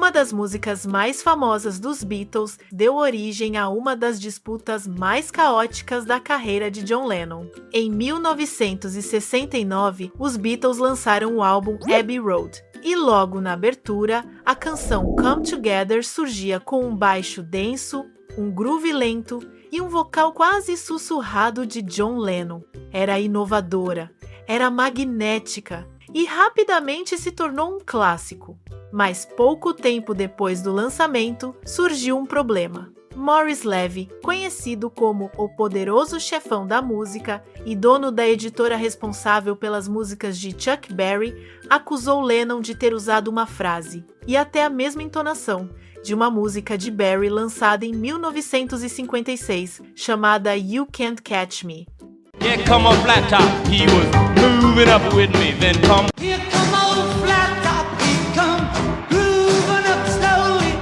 Uma das músicas mais famosas dos Beatles deu origem a uma das disputas mais caóticas da carreira de John Lennon. Em 1969, os Beatles lançaram o álbum Abbey Road, e logo na abertura, a canção Come Together surgia com um baixo denso, um groove lento e um vocal quase sussurrado de John Lennon. Era inovadora, era magnética e rapidamente se tornou um clássico. Mas pouco tempo depois do lançamento, surgiu um problema. Maurice Levy, conhecido como o poderoso chefão da música e dono da editora responsável pelas músicas de Chuck Berry, acusou Lennon de ter usado uma frase, e até a mesma entonação, de uma música de Berry lançada em 1956, chamada You Can't Catch Me. Here come a flat top, he was moving up with me, then come. Here come old flat top, he come grooving up slowly.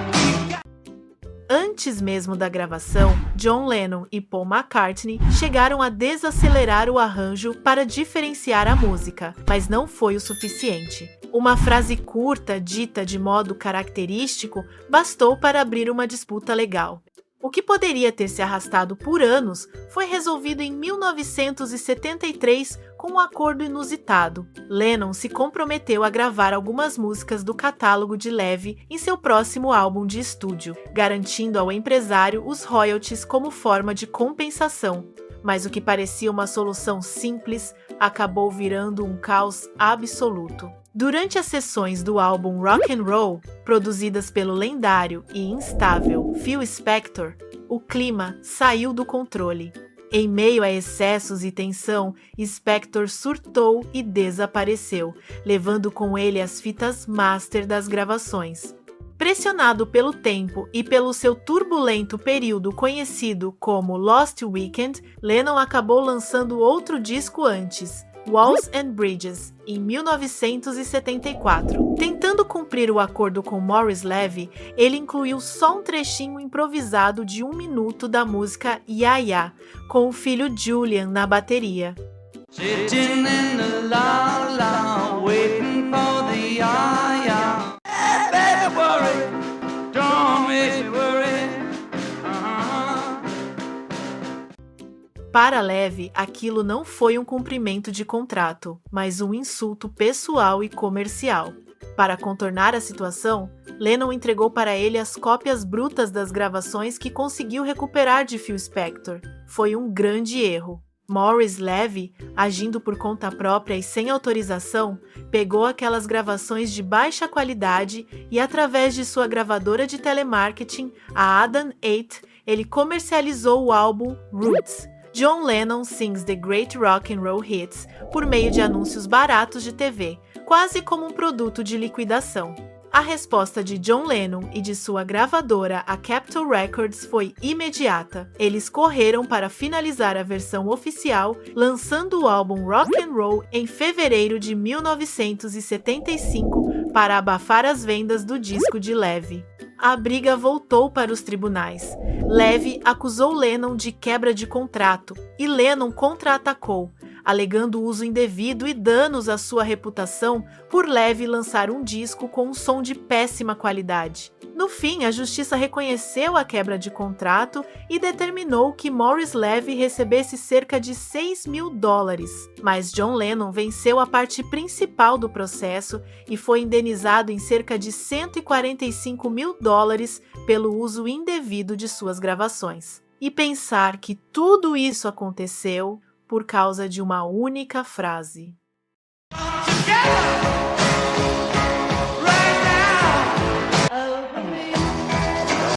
Antes mesmo da gravação, John Lennon e Paul McCartney chegaram a desacelerar o arranjo para diferenciar a música, mas não foi o suficiente. Uma frase curta, dita de modo característico, bastou para abrir uma disputa legal. O que poderia ter se arrastado por anos foi resolvido em 1973 com um acordo inusitado. Lennon se comprometeu a gravar algumas músicas do catálogo de Levy em seu próximo álbum de estúdio, garantindo ao empresário os royalties como forma de compensação. Mas o que parecia uma solução simples acabou virando um caos absoluto. Durante as sessões do álbum Rock and Roll, produzidas pelo lendário e instável Phil Spector, o clima saiu do controle. Em meio a excessos e tensão, Spector surtou e desapareceu, levando com ele as fitas master das gravações. Pressionado pelo tempo e pelo seu turbulento período conhecido como Lost Weekend, Lennon acabou lançando outro disco antes, Walls and Bridges, em 1974. Tentando cumprir o acordo com Maurice Levy, ele incluiu só um trechinho improvisado de 1 minuto da música Ya Ya, com o filho Julian na bateria. Sitting in the la waiting for the ya. Hey, baby, worry, don't make me worry. Para Levy, aquilo não foi um cumprimento de contrato, mas um insulto pessoal e comercial. Para contornar a situação, Lennon entregou para ele as cópias brutas das gravações que conseguiu recuperar de Phil Spector. Foi um grande erro. Maurice Levy, agindo por conta própria e sem autorização, pegou aquelas gravações de baixa qualidade e, através de sua gravadora de telemarketing, a Adam 8, ele comercializou o álbum Roots. John Lennon sings the Great Rock and Roll Hits por meio de anúncios baratos de TV, quase como um produto de liquidação. A resposta de John Lennon e de sua gravadora, a Capitol Records, foi imediata. Eles correram para finalizar a versão oficial, lançando o álbum Rock and Roll em fevereiro de 1975 para abafar as vendas do disco de Levy. A briga voltou para os tribunais. Levy acusou Lennon de quebra de contrato e Lennon contra-atacou, alegando uso indevido e danos à sua reputação por Levy lançar um disco com um som de péssima qualidade. No fim, a justiça reconheceu a quebra de contrato e determinou que Maurice Levy recebesse cerca de $6.000, mas John Lennon venceu a parte principal do processo e foi indenizado em cerca de $145.000 pelo uso indevido de suas gravações. E pensar que tudo isso aconteceu por causa de uma única frase.